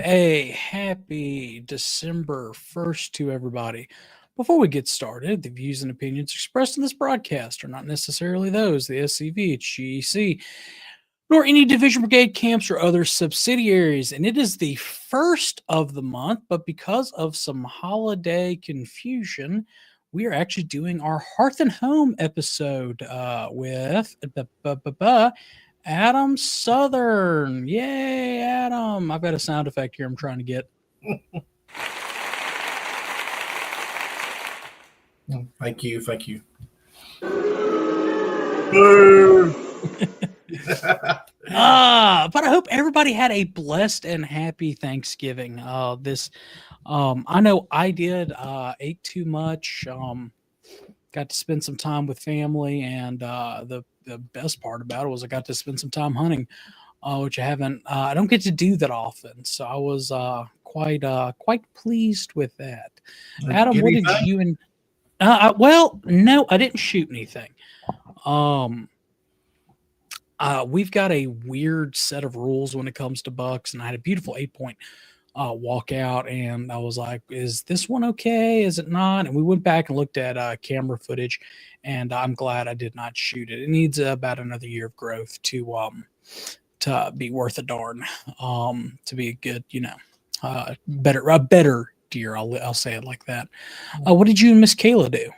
a happy December 1st to everybody. Before we get started, the views and opinions expressed in this broadcast are not necessarily those of the SCV, GEC, nor any division brigade camps or other subsidiaries. And it is the first of the month, but because of some holiday confusion, we are actually doing our Hearth and Home episode with Adam Southern. Yay, Adam. I've got a sound effect here I'm trying to get. Thank you. But I hope everybody had a blessed and happy Thanksgiving. I know I did. Ate too much. Got to spend some time with family, and the best part about it was I got to spend some time hunting, which I haven't. I don't get to do that often, so I was quite pleased with that. Adam, what did you and? Well, no, I didn't shoot anything. We've got a weird set of rules when it comes to bucks, and I had a beautiful 8-point walkout, and I was like, is this one okay? Is it not? And we went back and looked at camera footage, and I'm glad I did not shoot it. It needs about another year of growth to be worth a darn, to be a good, better deer. I'll say it like that. What did you and Miss Kayla do?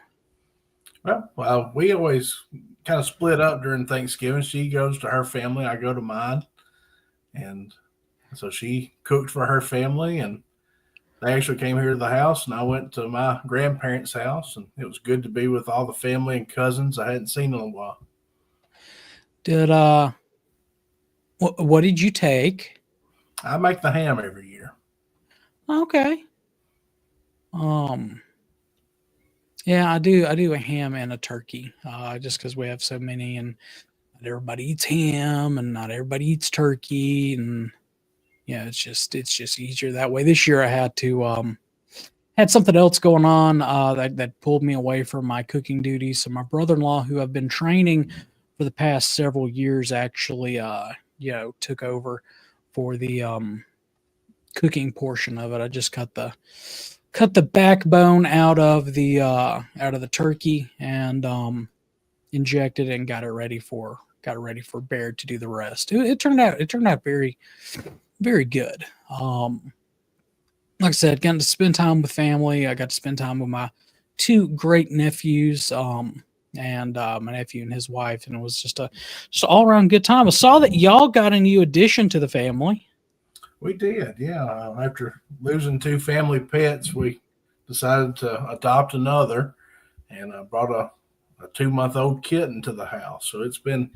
Well, we always kind of split up during Thanksgiving. She goes to her family, I go to mine, and so she cooked for her family, and they actually came here to the house, and I went to my grandparents' house, and it was good to be with all the family and cousins I hadn't seen in a while. What did you take? I make the ham every year. Okay. Yeah, I do a ham and a turkey, just because we have so many, and not everybody eats ham, and not everybody eats turkey, and it's just easier that way. This year I had to had something else going on that pulled me away from my cooking duties. So my brother-in-law, who I've been training for the past several years, actually took over for the cooking portion of it. I just cut the backbone out of the turkey and injected it and got it ready for Baird to do the rest. It turned out very, very good. Like I said, got to spend time with family. I got to spend time with my two great nephews, and my nephew and his wife, and it was just all around good time. I saw that y'all got a new addition to the family. We did, yeah. After losing 2 family pets, we decided to adopt another, and I brought a 2-month-old kitten to the house. So it's been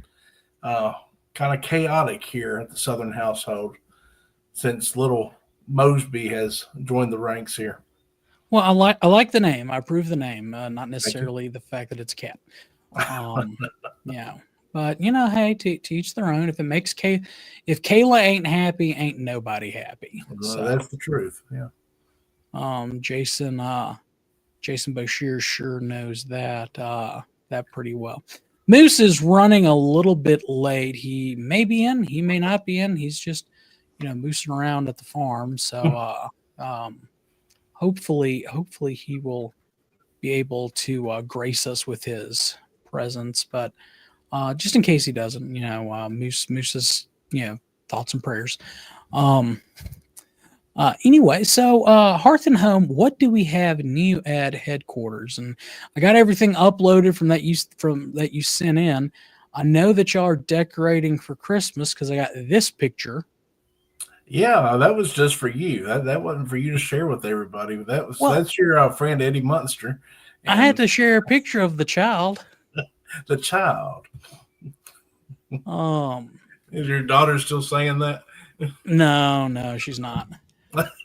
kind of chaotic here at the Southern household since little Mosby has joined the ranks here. Well, I like the name. I approve the name, not necessarily the fact that it's a cat. Yeah. But hey, to each their own. If Kayla ain't happy, ain't nobody happy. So that's the truth. Yeah. Jason Bashir sure knows that pretty well. Moose is running a little bit late. He may be in, he may not be in. He's just moosing around at the farm. So hopefully he will be able to grace us with his presence. But just in case he doesn't, Moose's, thoughts and prayers. Anyway, so Hearth and Home, what do we have new at headquarters? And I got everything uploaded from that you sent in. I know that y'all are decorating for Christmas because I got this picture. Yeah, that was just for you. That wasn't for you to share with everybody. That's your friend Eddie Munster. I had to share a picture of the child. The child. Is your daughter still saying that? No, she's not.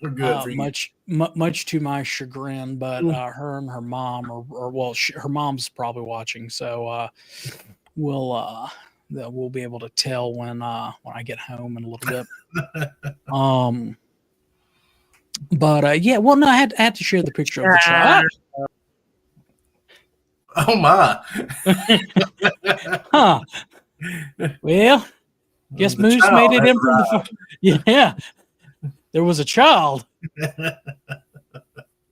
We're good for you. Much to my chagrin, but her and her mom her mom's probably watching, so we'll be able to tell when I get home in a little bit. But yeah, well, no, I had to share the picture of the child. Oh my! Huh? Well, guess Moose made it in from the there was a child.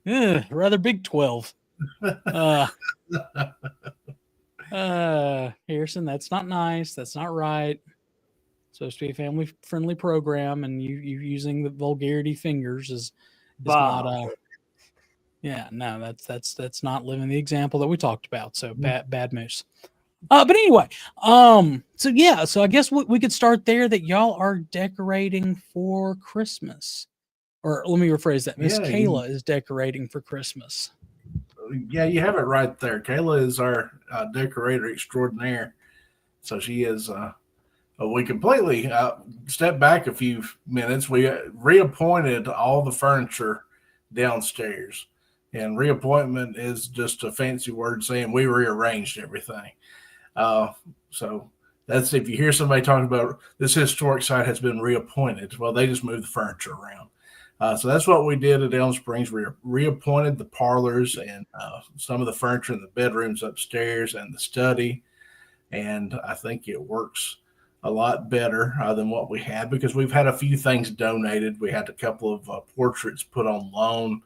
Rather big 12. Harrison, that's not nice. That's not right. It's supposed to be a family friendly program, and you using the vulgarity fingers is not no, that's not living the example that we talked about. So bad moose. But anyway, so I guess we could start there, that y'all are decorating for Christmas. Or let me rephrase that. Miss Kayla is decorating for Christmas. Yeah, you have it right there. Kayla is our decorator extraordinaire. So she is. We completely stepped back a few minutes. We reappointed all the furniture downstairs. And reappointment is just a fancy word saying we rearranged everything. So that's, if you hear somebody talking about this historic site has been reappointed, well, they just moved the furniture around. So that's what we did at Elm Springs. We reappointed the parlors and some of the furniture in the bedrooms upstairs and the study. And I think it works a lot better than what we had, because we've had a few things donated. We had a couple of portraits put on loan,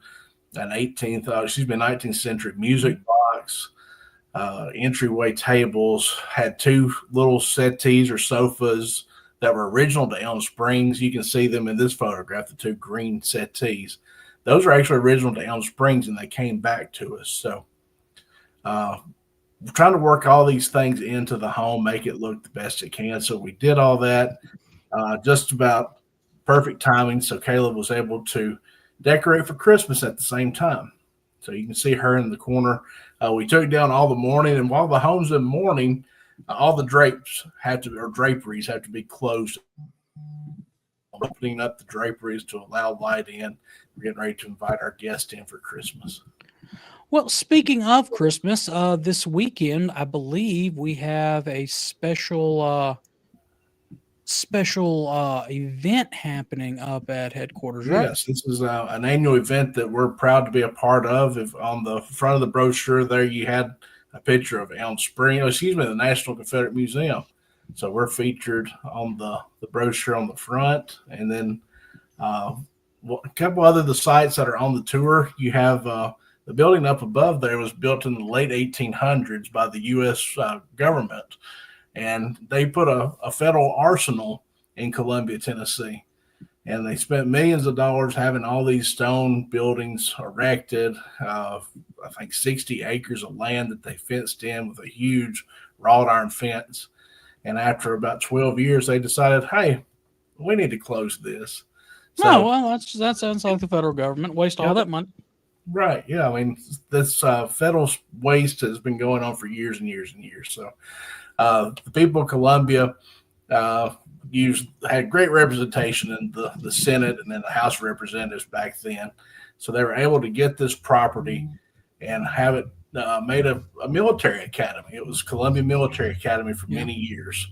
an 19th century music box, entryway tables, had two little settees or sofas that were original to Elm Springs. You can see them in this photograph, the two green settees. Those are actually original to Elm Springs, and they came back to us. So we're trying to work all these things into the home, make it look the best it can. So we did all that just about perfect timing. So Caleb was able to decorate for Christmas at the same time. So you can see her in the corner. We took down all the mourning, and while the home's in mourning, all the draperies have to be closed. Opening up the draperies to allow light in. We're getting ready to invite our guests in for Christmas. Well, speaking of Christmas, this weekend, I believe we have a special event happening up at headquarters, right? Yes, this is an annual event that we're proud to be a part of. If on the front of the brochure there, you had a picture of Elm Springs, the National Confederate Museum. So we're featured on the brochure on the front. And then a couple other the sites that are on the tour. You have the building up above there was built in the late 1800s by the U.S. Government. And they put a federal arsenal in Columbia, Tennessee. And they spent millions of dollars having all these stone buildings erected. I think 60 acres of land that they fenced in with a huge wrought iron fence. And after about 12 years, they decided, hey, we need to close this. So, that sounds like the federal government waste all that money. Right. Yeah. I mean, this federal waste has been going on for years and years and years. So the people of Columbia had great representation in the Senate and then the House of Representatives back then. So they were able to get this property and have it made a military academy. It was Columbia Military Academy for many years.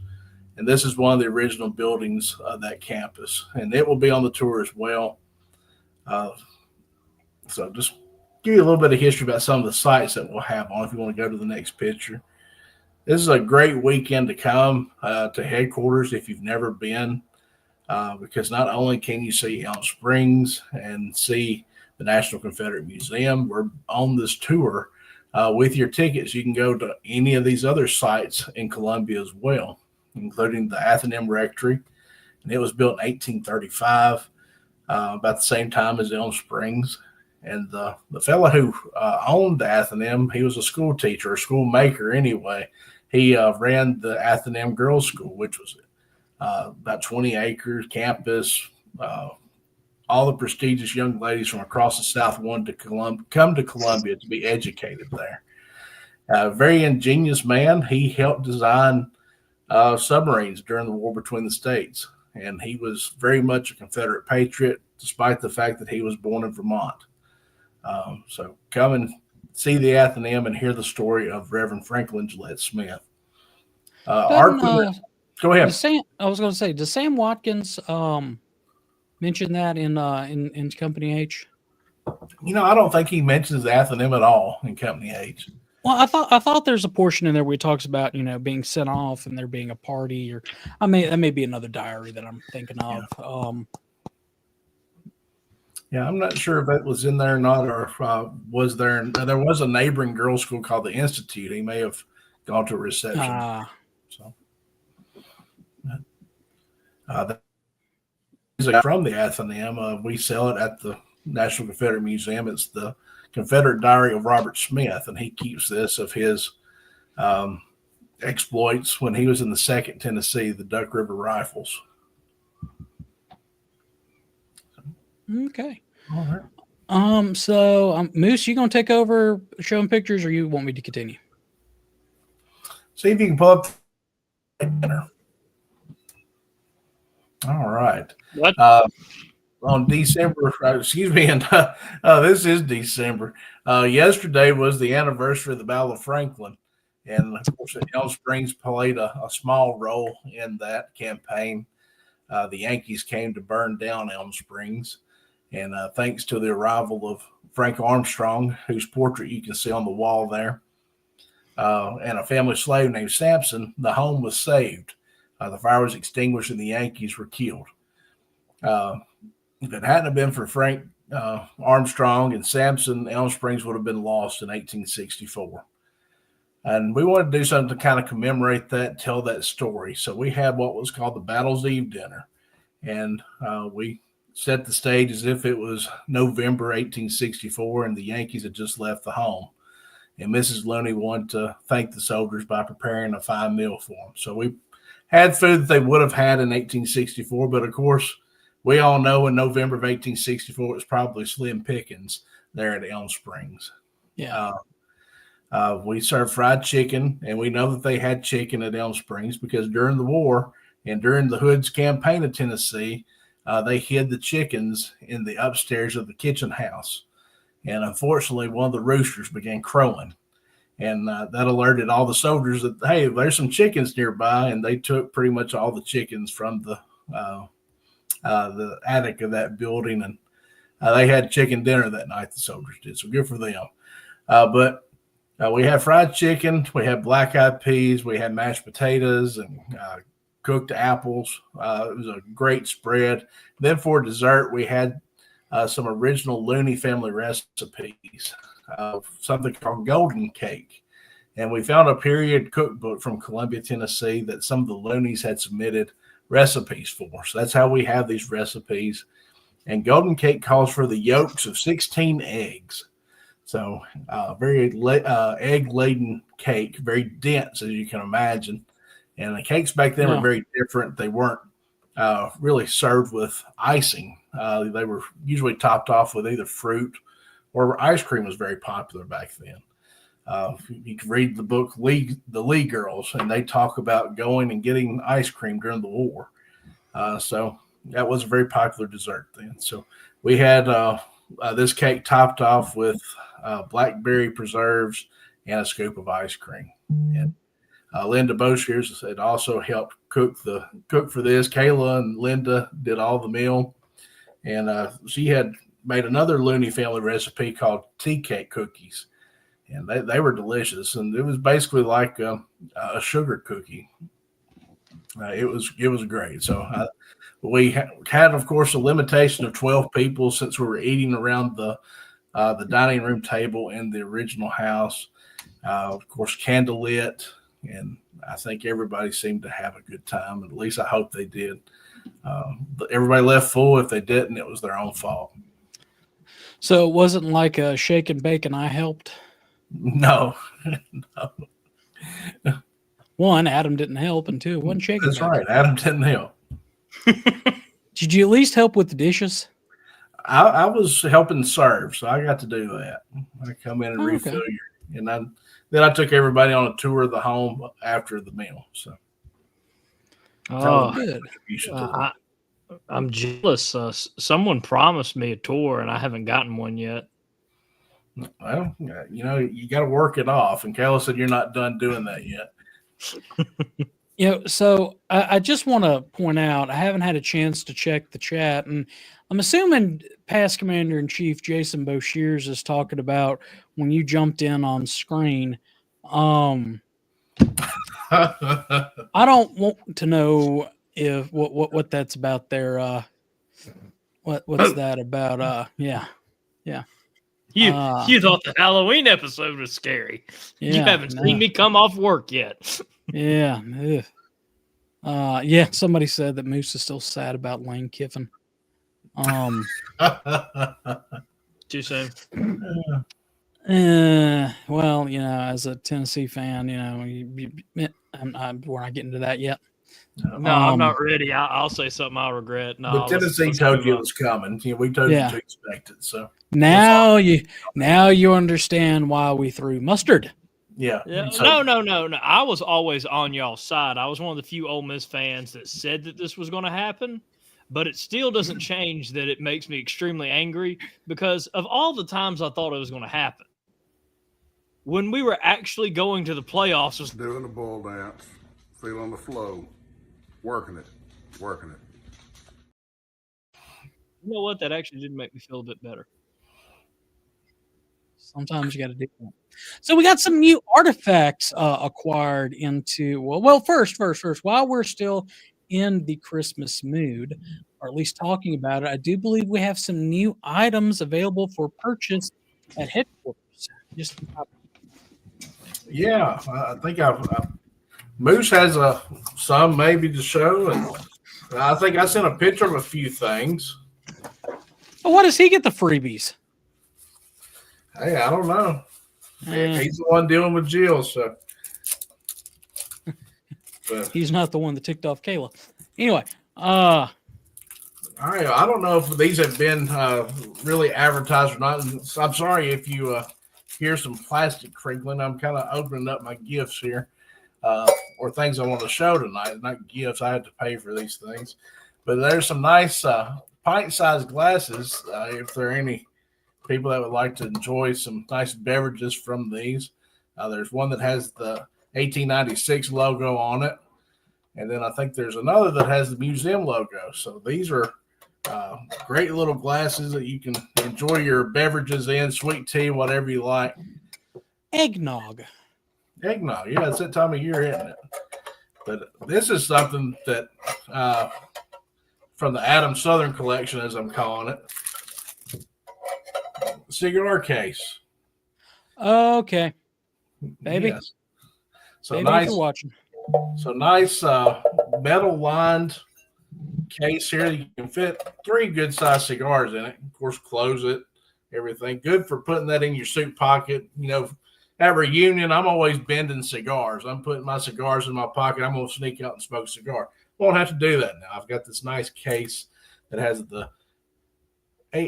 And this is one of the original buildings of that campus. And it will be on the tour as well. So just give you a little bit of history about some of the sites that we'll have on if you want to go to the next picture. This is a great weekend to come to headquarters if you've never been, because not only can you see Elm Springs and see the National Confederate Museum, we're on this tour. With your tickets, you can go to any of these other sites in Columbia as well, including the Athenaeum Rectory. And it was built in 1835, about the same time as Elm Springs. And the fellow who owned the Athenaeum, he was a school teacher, a school maker anyway. He ran the Athenaeum Girls School, which was about 20 acres, campus. All the prestigious young ladies from across the South wanted to come to Columbia to be educated there. A very ingenious man. He helped design submarines during the war between the states. And he was very much a Confederate patriot, despite the fact that he was born in Vermont. So come and see the Athenaeum and hear the story of Reverend Franklin Gillette Smith. Go ahead. I was going to say, does Sam Watkins mention that in Company H? I don't think he mentions the Athenaeum at all in Company H. Well, I thought there's a portion in there where he talks about being sent off and there being a party, or that may be another diary that I'm thinking of. Yeah, I'm not sure if that was in there or not, or was there. There was a neighboring girls' school called the Institute. He may have gone to a reception. So, that is from the Athenaeum. We sell it at the National Confederate Museum. It's the Confederate Diary of Robert Smith, and he keeps this of his um, exploits when he was in the 2nd Tennessee, the Duck River Rifles. Okay. All right. So Moose, you gonna take over showing pictures, or you want me to continue? See if you can pull up the dinner. All right. What? On December, excuse me, and this is December. Yesterday was the anniversary of the Battle of Franklin, and of course, Elm Springs played a small role in that campaign. The Yankees came to burn down Elm Springs, and thanks to the arrival of Frank Armstrong, whose portrait you can see on the wall there, and a family slave named Sampson, the home was saved. The fire was extinguished, and the Yankees were killed. If it hadn't been for Frank Armstrong and Sampson, Elm Springs would have been lost in 1864. And we wanted to do something to kind of commemorate that, tell that story. So we had what was called the Battle's Eve dinner. And we set the stage as if it was November 1864 and the Yankees had just left the home. And Mrs. Looney wanted to thank the soldiers by preparing a fine meal for them. So we had food that they would have had in 1864, but of course, we all know in November of 1864, it was probably slim pickings there at Elm Springs. Yeah. We served fried chicken, and we know that they had chicken at Elm Springs because during the war and during the Hood's campaign of Tennessee, they hid the chickens in the upstairs of the kitchen house. And unfortunately, one of the roosters began crowing. And that alerted all the soldiers that, hey, there's some chickens nearby. And they took pretty much all the chickens from the attic of that building, and they had chicken dinner that night. The soldiers did, so good for them. But we had fried chicken, we had black-eyed peas, we had mashed potatoes, and cooked apples. It was a great spread. Then for dessert, we had some original Looney family recipes, something called golden cake. And we found a period cookbook from Columbia, Tennessee that some of the Loonies had submitted recipes for. So that's how we have these recipes. And golden cake calls for the yolks of 16 eggs. So very egg-laden cake, very dense, as you can imagine. And the cakes back then were very different. They weren't really served with icing. They were usually topped off with either fruit or ice cream was very popular back then. You can read the book The Lee Girls, and they talk about going and getting ice cream during the war. So that was a very popular dessert then. So we had this cake topped off with blackberry preserves and a scoop of ice cream. And Linda Boshears had also helped cook for this. Kayla and Linda did all the meal, and she had made another Looney family recipe called tea cake cookies. And they were delicious, and it was basically like a sugar cookie. It was great. So we had, of course, a limitation of 12 people since we were eating around the dining room table in the original house. Of course, candlelit, and I think everybody seemed to have a good time. At least I hope they did. But everybody left full. If they didn't, it was their own fault. So it wasn't like a shake and bake and I helped? No. One, Adam didn't help, and two, one shaking. That's right. Adam didn't help. Did you at least help with the dishes? I was helping serve, so I got to do that. I come in and refill you, and then I took everybody on a tour of the home after the meal. So, good. I'm jealous. Someone promised me a tour, and I haven't gotten one yet. Well, you got to work it off. And Kayla said you're not done doing that yet. So I just want to point out, I haven't had a chance to check the chat, and I'm assuming past Commander-in-Chief Jason Boshears is talking about when you jumped in on screen. I don't want to know if what that's about there. What's that about? Yeah. You Uh, thought the Halloween episode was scary. You Yeah, haven't no. seen me come off work yet. Yeah. Yeah. Somebody said that Moose is still sad about Lane Kiffin. Too soon. Well, as a Tennessee fan, we're not getting to that yet. No, I'm not ready. I'll say something I'll regret. No, But Tennessee told you it was coming. We told you to expect it. So now you understand why we threw mustard. Yeah. So, no. I was always on y'all's side. I was one of the few Ole Miss fans that said that this was going to happen, but it still doesn't change that it makes me extremely angry because of all the times I thought it was going to happen. When we were actually going to the playoffs, was doing the bull dance, feeling the flow, working it. You know what? That actually did make me feel a bit better. Sometimes you got to do that. So we got some new artifacts acquired into. Well, first, while we're still in the Christmas mood, or at least talking about it, I do believe we have some new items available for purchase at headquarters. Yeah, I think Moose has some maybe to show, and I think I sent a picture of a few things. Well, why does he get the freebies? Hey, I don't know. He's the one dealing with Jill, so. But he's not the one that ticked off Kayla. Anyway, all right. I don't know if these have been really advertised or not. I'm sorry if you hear some plastic crinkling. I'm kind of opening up my gifts here, or things I want to show tonight. Not gifts. I had to pay for these things, but there's some nice pint-sized glasses. If there are any people that would like to enjoy some nice beverages from these, there's one that has the 1896 logo on it, and then I think there's another that has the museum logo. So these are great little glasses that you can enjoy your beverages in, sweet tea, whatever you like. Eggnog. Yeah, it's that time of year, isn't it? But this is something that from the Adam Southern collection, as I'm calling it, cigar case. Okay, baby. Yes. So baby, nice. You're watching. So nice metal lined case here. You can fit 3 good sized cigars in it. Of course, close it, everything. Good for putting that in your suit pocket. At a reunion, I'm always bending cigars. I'm putting my cigars in my pocket. I'm going to sneak out and smoke a cigar. Won't have to do that now. I've got this nice case that has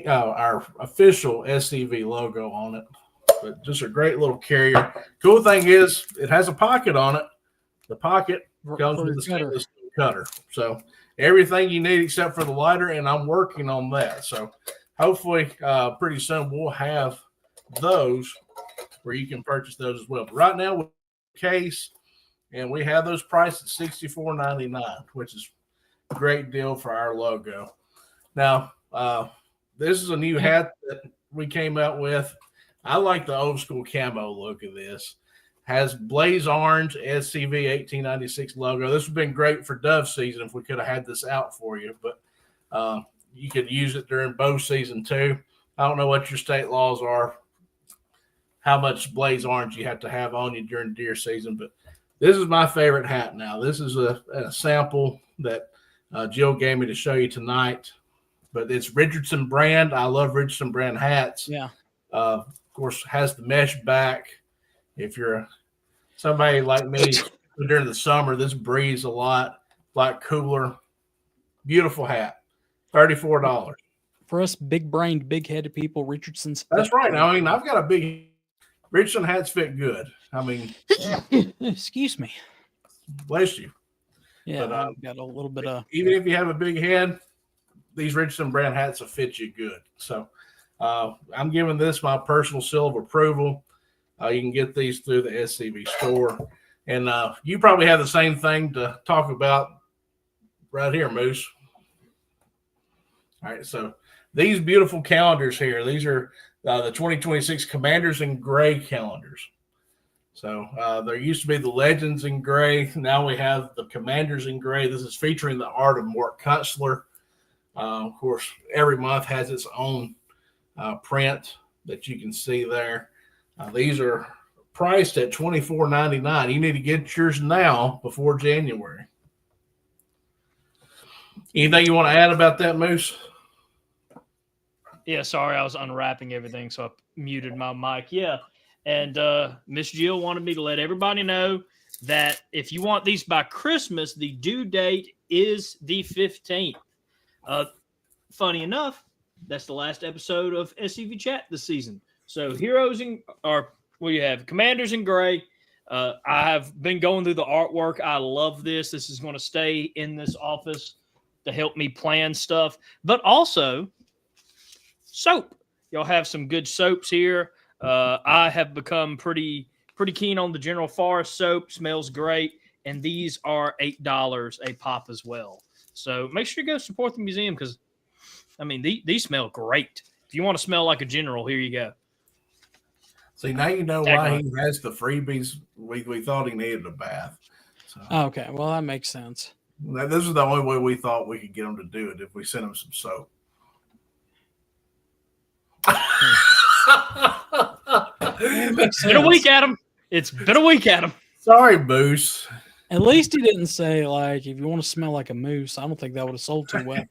our official SCV logo on it. But just a great little carrier. Cool thing is it has a pocket on it. The pocket comes with the stainless steel cutter. So everything you need except for the lighter, and I'm working on that. So hopefully pretty soon we'll have those where you can purchase those as well. But right now, with the case, and we have those priced at $64.99, which is a great deal for our logo. Now, this is a new hat that we came out with. I like the old school camo look of this. Has blaze orange SCV 1896 logo. This would have been great for dove season if we could have had this out for you, but you could use it during bow season too. I don't know what your state laws are, how much blaze orange you have to have on you during deer season, but this is my favorite hat now. This is a sample that Jill gave me to show you tonight, but it's Richardson brand. I love Richardson brand hats. Yeah. Of course, has the mesh back. If you're somebody like me during the summer, this breathes a lot cooler. Beautiful hat, $34. For us big-brained, big-headed people, Richardson's. That's right. I mean, I've got a big Richardson hats fit good. I mean, excuse me. Bless you. Yeah, but, I've got a little bit of. Even if you have a big head, these Richardson brand hats will fit you good. So I'm giving this my personal seal of approval. You can get these through the SCV store. And you probably have the same thing to talk about right here, Moose. All right, so these beautiful calendars here, these are the 2026 Commanders in Gray calendars. So there used to be the Legends in Gray. Now we have the Commanders in Gray. This is featuring the art of Mort Kunstler. Of course, every month has its own print that you can see there. These are priced at $24.99. You need to get yours now before January. Anything you want to add about that, Moose? Yeah, sorry, I was unwrapping everything, so I muted my mic. Yeah, and Miss Jill wanted me to let everybody know that if you want these by Christmas, the due date is the 15th. Funny enough, that's the last episode of SCV Chat this season. So we have Commanders in Gray. I have been going through the artwork. I love this. This is going to stay in this office to help me plan stuff, but also soap. Y'all have some good soaps here. I have become pretty keen on the General Forest soap. Smells great, and these are $8 a pop as well. So make sure you go support the museum because, I mean, these smell great. If you want to smell like a general, here you go. See, now you know why he has the freebies. We thought he needed a bath. So, Okay, well, that makes sense. this is the only way we thought we could get him to do it if we sent him some soap. It's been a week, Adam. It's been a week, Adam. Sorry, Moose. At least he didn't say, like, if you want to smell like a moose. I don't think that would have sold too well.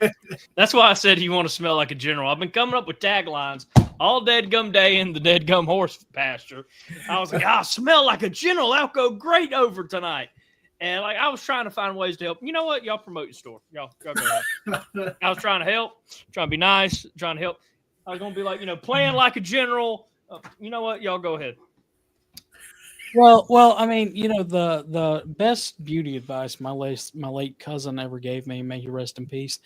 That's why I said you want to smell like a general. I've been coming up with taglines all dead gum day in the dead gum horse pasture. I was like, I smell like a general. That'll go great over tonight. And like I was trying to find ways to help. You know what? Y'all promote your store. Y'all go ahead. I was trying to help, trying to be nice, trying to help. I was going to be like, playing like a general. You know what? Y'all go ahead. Well, I mean, the best beauty advice my late cousin ever gave me, may he rest in peace,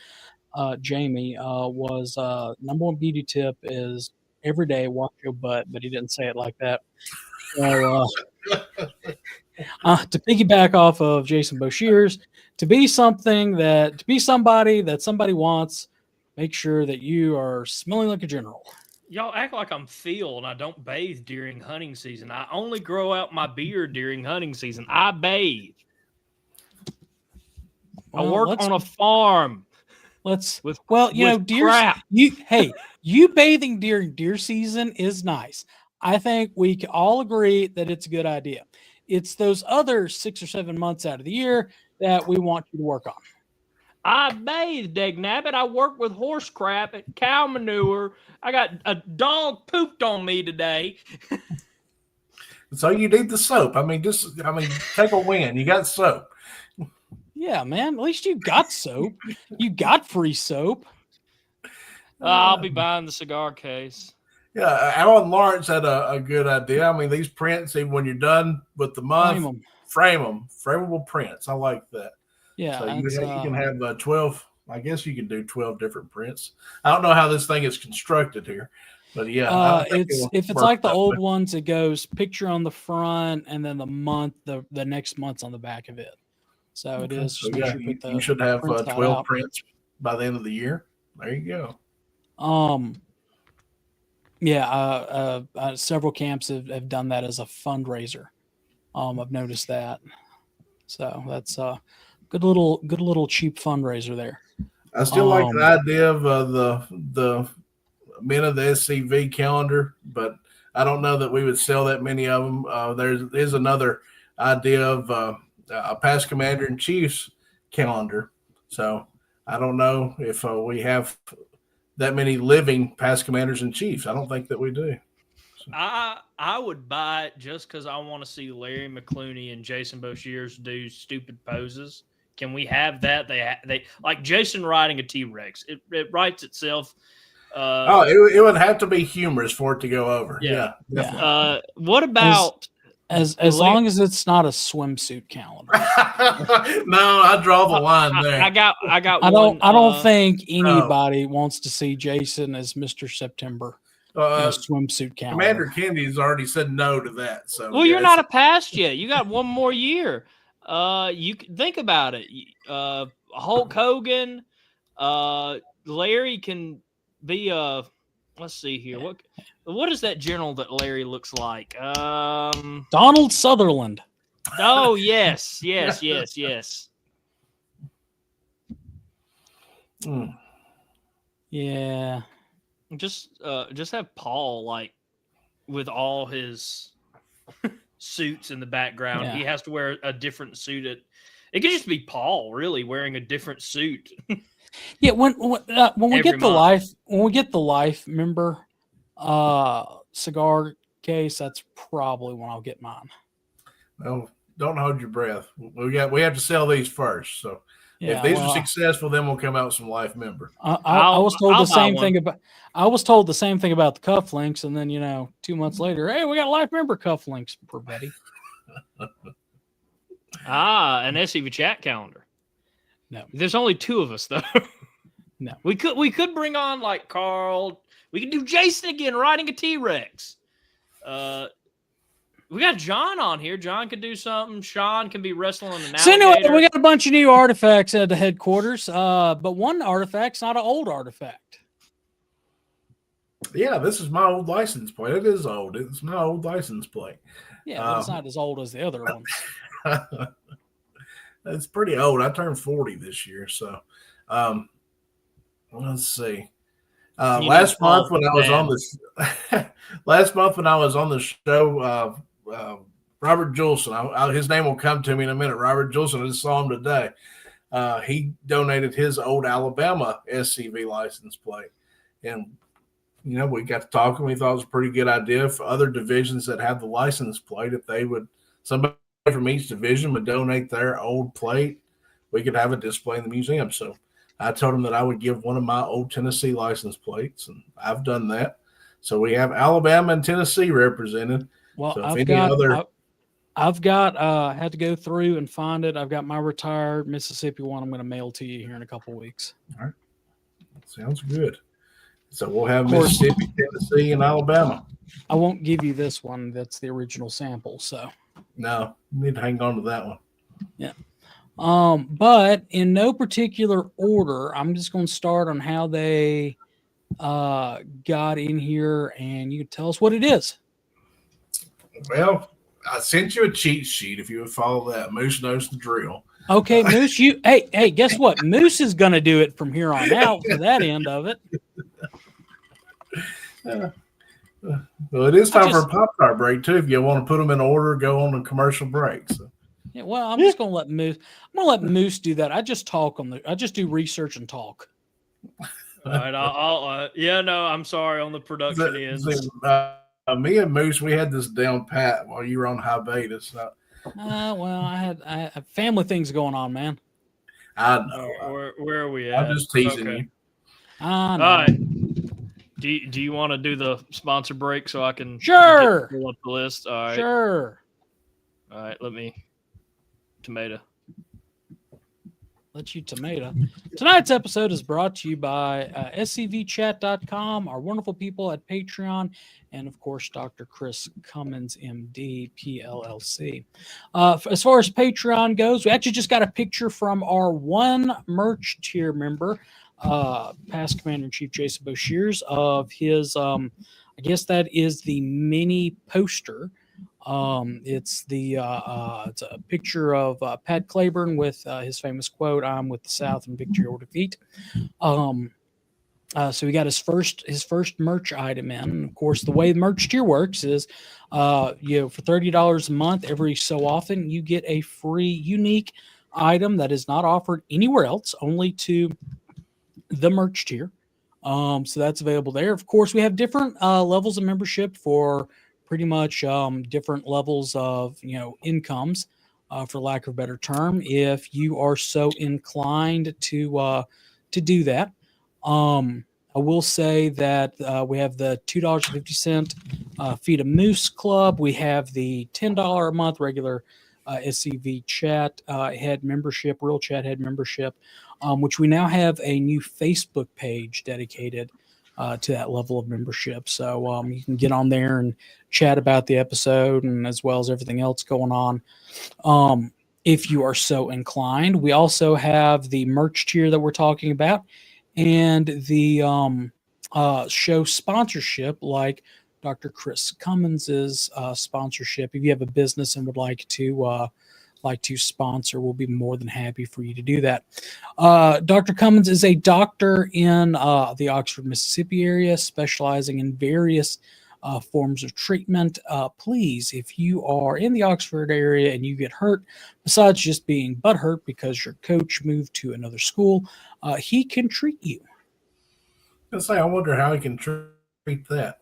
Jamie, was number one beauty tip is every day wash your butt, but he didn't say it like that. So, to piggyback off of Jason Boshears, to be somebody that somebody wants, make sure that you are smelling like a general. Y'all act like I'm Phil and I don't bathe during hunting season. I only grow out my beard during hunting season. I bathe. I work on a farm. You bathing during deer season is nice. I think we can all agree that it's a good idea. It's those other 6 or 7 months out of the year that we want you to work on. I bathe, dagnabbit. I work with horse crap and cow manure. I got a dog pooped on me today. So you need the soap. Take a win. You got soap. Yeah, man. At least you got soap. You got free soap. I'll be buying the cigar case. Yeah, Alan Lawrence had a good idea. I mean, these prints, even when you're done with the month, frame them. Frameable prints. I like that. Yeah. So you can have 12. I guess you can do 12 different prints. I don't know how this thing is constructed here, but yeah. If it's like the old ones, it goes picture on the front and then the next month's on the back of it. So it is. So you should have 12 prints by the end of the year. There you go. Several camps have done that as a fundraiser. I've noticed that. So that's good little cheap fundraiser there. I still like the idea of the men of the SCV calendar, but I don't know that we would sell that many of them. There's another idea of a past commander in chief's calendar. So I don't know if we have that many living past commanders in chiefs. I don't think that we do. So. I would buy it just because I want to see Larry McClooney and Jason Boshears do stupid poses. Can we have that? They like Jason riding a T-Rex. It writes itself. It would have to be humorous for it to go over. Yeah. What about as long as it's not a swimsuit calendar? No, I draw the line there. I got. I don't think anybody wants to see Jason as Mr. September. Swimsuit calendar. Commander Kennedy's already said no to that. So you're not a past yet. You got one more year. You can think about it. Hulk Hogan, Larry can be let's see here. What is that general that Larry looks like? Donald Sutherland. Oh yes. Yeah. Just have Paul like with all his suits in the background. Yeah. He has to wear a different suit. It could just be Paul really wearing a different suit. Yeah, when we Every get the month. life member cigar case, that's probably when I'll get mine. Well, don't hold your breath. We have to sell these first. So if Yeah, these well, are successful, then we'll come out with some life member. I was told I'll the buy same one. thing about I was told the same thing about the cufflinks, and then 2 months later, hey, we got life member cufflinks for Betty. An SCV chat calendar. No. There's only 2 of us though. No. We could bring on like Carl. We could do Jason again riding a T-Rex. We got John on here. John could do something. Sean can be wrestling an So anyway, alligator. we got a bunch of new artifacts at the headquarters, but one artifact's not an old artifact. Yeah, this is my old license plate. It is old. It's my old license plate. Yeah, but it's not as old as the other ones. It's pretty old. I turned 40 this year, so let's see. Last month when I was on the show, Robert Julson, his name will come to me in a minute. Robert Julson, I just saw him today. He donated his old Alabama SCV license plate, and we got to talking. We thought it was a pretty good idea for other divisions that have the license plate. If somebody from each division would donate their old plate, we could have a display in the museum. So I told him that I would give one of my old Tennessee license plates, and I've done that. So we have Alabama and Tennessee represented. Well, so I've had to go through and find it. I've got my retired Mississippi one I'm going to mail to you here in a couple of weeks. All right. Sounds good. So we'll have Mississippi, Tennessee, and Alabama. I won't give you this one. That's the original sample. So no, you need to hang on to that one. Yeah. But in no particular order, I'm just going to start on how they got in here, and you can tell us what it is. Well, I sent you a cheat sheet. If you would follow that, Moose knows the drill. Okay, Moose, hey, guess what? Moose is going to do it from here on out for that end of it. Well, it is time for a Pop-Tart break, too. If you want to put them in order, go on a commercial break. So. Yeah, well, I'm just going to let Moose do that. I just I just do research and talk. All right, I'm sorry on the production end. Me and Moose, we had this down pat while you were on hiatus. So. Well, I had family things going on, man. I know. Where are we at? I'm just teasing you. All right. Do you want to do the sponsor break so I can pull up the list? All right. Sure. All right. Let me tomato. Let you tomato. Tonight's episode is brought to you by scvchat.com, our wonderful people at Patreon, and of course, Dr. Chris Cummins, MD, PLLC. As far as Patreon goes, we actually just got a picture from our one merch tier member, past Commander-in-Chief Jason Boshears, of his, I guess that is the mini poster. It's a picture of Pat Claiborne with his famous quote, "I'm with the South in victory or defeat." So we got his first merch item in. And of course, the way the merch tier works is, for $30 a month, every so often you get a free, unique item that is not offered anywhere else, only to the merch tier. So that's available there. Of course, we have different levels of membership for pretty much different levels of incomes, for lack of a better term, if you are so inclined to do that. I will say that we have the $2.50 Feed a Moose Club. We have the $10 a month regular SCV chat head membership, Real Chat head membership, which we now have a new Facebook page dedicated to that level of membership. So you can get on there and chat about the episode, and as well as everything else going on, if you are so inclined. We also have the merch tier that we're talking about, and the show sponsorship, like Dr. Chris Cummins' sponsorship. If you have a business and would like to like to sponsor, we'll be more than happy for you to do that. Dr. Cummins is a doctor in the Oxford, Mississippi area, specializing in various forms of treatment. Please, if you are in the Oxford area and you get hurt, besides just being butt hurt because your coach moved to another school, he can treat you. I wonder how he can treat that.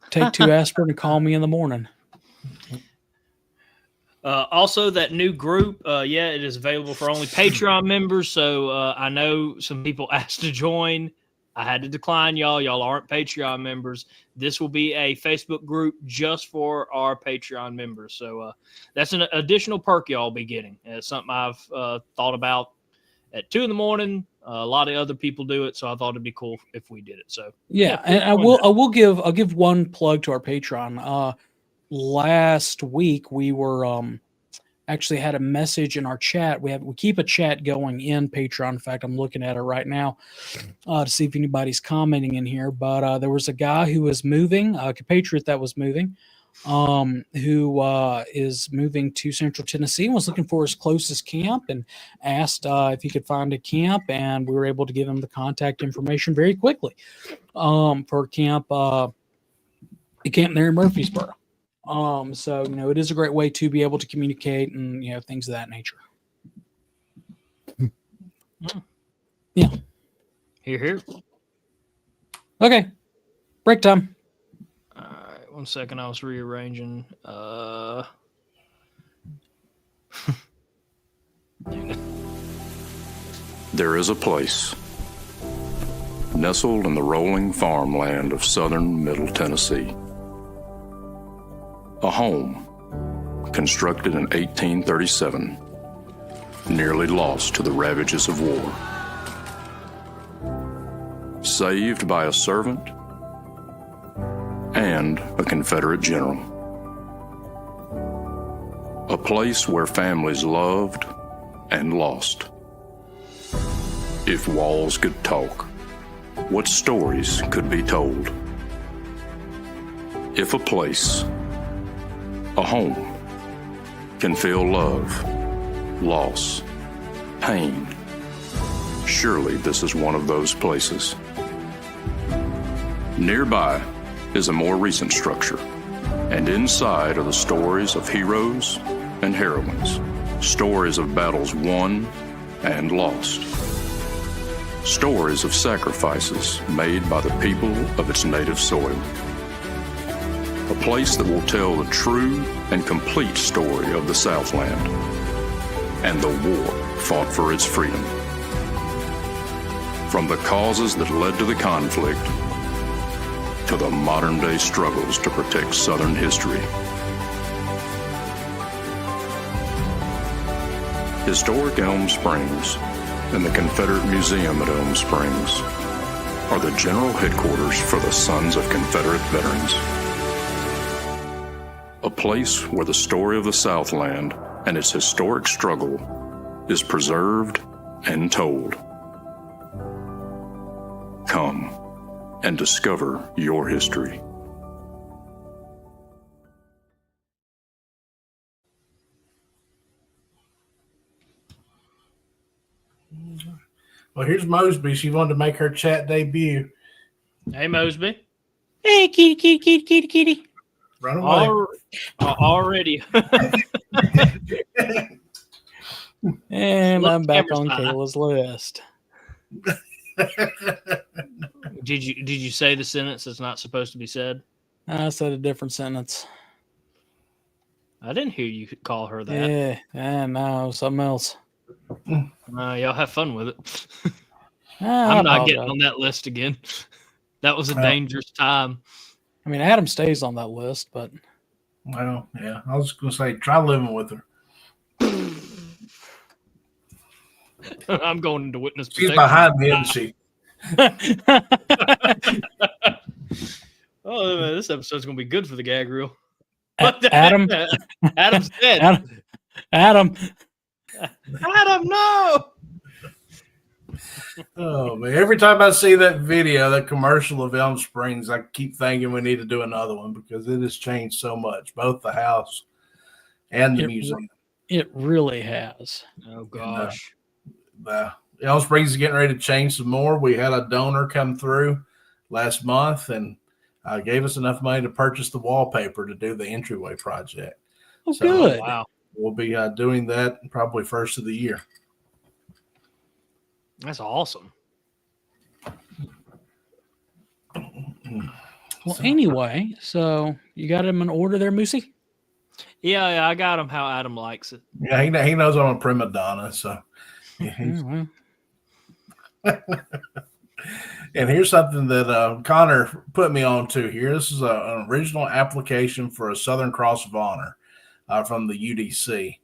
Take 2 aspirin and call me in the morning. Also, that new group, it is available for only Patreon members. So I know some people asked to join. I had to decline y'all. Y'all aren't Patreon members. This will be a Facebook group just for our Patreon members. So that's an additional perk y'all be getting. It's something I've thought about at 2 a.m. A lot of other people do it, so I thought it'd be cool if we did it. So yeah, and I'll give one plug to our Patreon. Last week we were actually had a message in our chat. We keep a chat going in Patreon. In fact, I'm looking at it right now to see if anybody's commenting in here. But there was a guy who was moving, a compatriot that was moving, who is moving to Central Tennessee and was looking for his closest camp and asked if he could find a camp, and we were able to give him the contact information very quickly for a camp there in Murfreesboro. So, it is a great way to be able to communicate and, things of that nature. Yeah. Here. Okay. Break time. All right. 1 second. I was rearranging. There is a place nestled in the rolling farmland of southern Middle Tennessee. A home constructed in 1837, nearly lost to the ravages of war. Saved by a servant and a Confederate general. A place where families loved and lost. If walls could talk, what stories could be told? If a place, a home, can feel love, loss, pain, surely this is one of those places. Nearby is a more recent structure, and inside are the stories of heroes and heroines, stories of battles won and lost, stories of sacrifices made by the people of its native soil. A place that will tell the true and complete story of the Southland and the war fought for its freedom. From the causes that led to the conflict to the modern-day struggles to protect Southern history. Historic Elm Springs and the Confederate Museum at Elm Springs are the general headquarters for the Sons of Confederate Veterans. A place where the story of the Southland and its historic struggle is preserved and told. Come and discover your history. Well, here's Mosby. She wanted to make her chat debut. Hey, Mosby. Hey, kitty. Run away. Already. And Look, I'm back on camera's Kayla's list. Did you say the sentence that's not supposed to be said? I said a different sentence. I didn't hear you call her that. Yeah, no, something else. Y'all have fun with it. I I'm not apologize. getting on that list again. That was a dangerous time. I mean, Adam stays on that list, but Well, yeah. I was going to say, try living with her. I'm going into witness She's protection. behind me, isn't she? Oh, man, this episode's going to be good for the gag reel. Adam, Adam's dead. Adam, No. Oh, man. Every time I see that video, that commercial of Elm Springs, I keep thinking we need to do another one because it has changed so much. Both the house and the It, museum. it really has. Oh And, gosh. the Elm Springs is getting ready to change some more. We had a donor come through last month and gave us enough money to purchase the wallpaper to do the entryway project. Oh, So, good. Wow. We'll be doing that probably first of the year. That's awesome. Well, anyway, so you got him an order there, Moosey? Yeah, I got him how Adam likes it. Yeah, he knows I'm a prima donna. So, yeah, he's, Well, and here's something that Connor put me on to here. This is an original application for a Southern Cross of Honor from the UDC.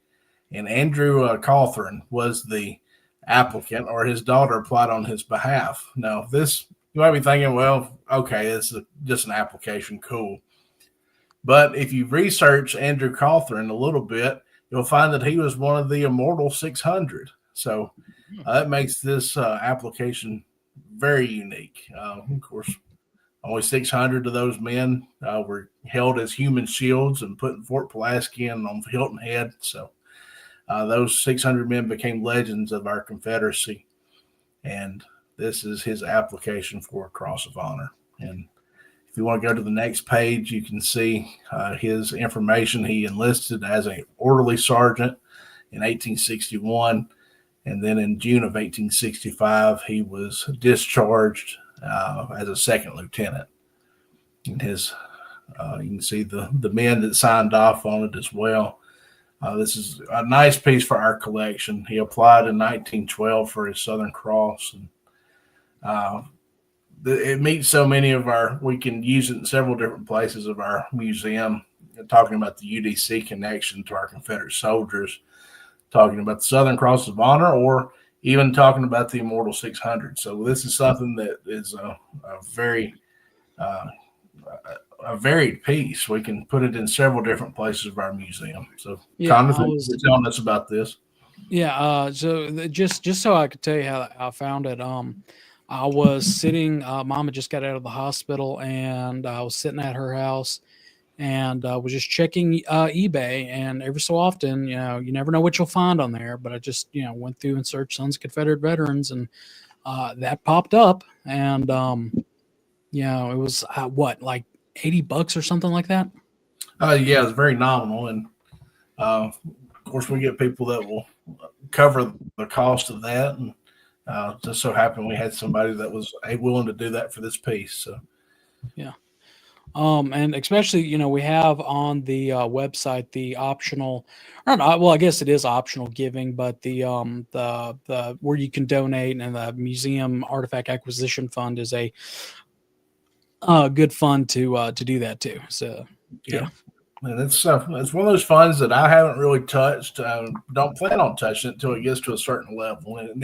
And Andrew Cawthorn was the applicant, or his daughter applied on his behalf. Now, this, you might be thinking, well, okay, it's just an application, cool. But if you research Andrew Cawthorn a little bit, you'll find that he was one of the Immortal 600. So that makes this application very unique. Of course, only 600 of those men were held as human shields and put in Fort Pulaski and on Hilton Head. So those 600 men became legends of our Confederacy. And this is his application for a Cross of Honor. And if you want to go to the next page, you can see his information. He enlisted as an orderly sergeant in 1861. And then in June of 1865, he was discharged as a second lieutenant. And his, you can see the men that signed off on it as well. This is a nice piece for our collection. He applied in 1912 for his Southern Cross. And it meets so many of our, we can use it in several different places of our museum, talking about the UDC connection to our Confederate soldiers, talking about the Southern Cross of Honor, or even talking about the Immortal 600. So this is something that is a very a varied piece. We can put it in several different places of our museum. So, Yeah, Connor, thanks for telling us about this. yeah. So just so I could tell you how I found it. I was sitting. Mama just got out of the hospital, and I was sitting at her house, and was just checking eBay. And every so often, you never know what you'll find on there. But I just went through and searched Sons of Confederate Veterans, and that popped up. And it was what, like $80 or something like that. Yeah, it's very nominal, and of course, we get people that will cover the cost of that. And just so happened we had somebody that was willing to do that for this piece. So, yeah. And especially, we have on the website the optional, or not, well, I guess it is optional giving, but the where you can donate, and the Museum Artifact Acquisition Fund is a good fund to do that too. So, yeah. And it's one of those funds that I haven't really touched. Don't plan on touching it until it gets to a certain level, and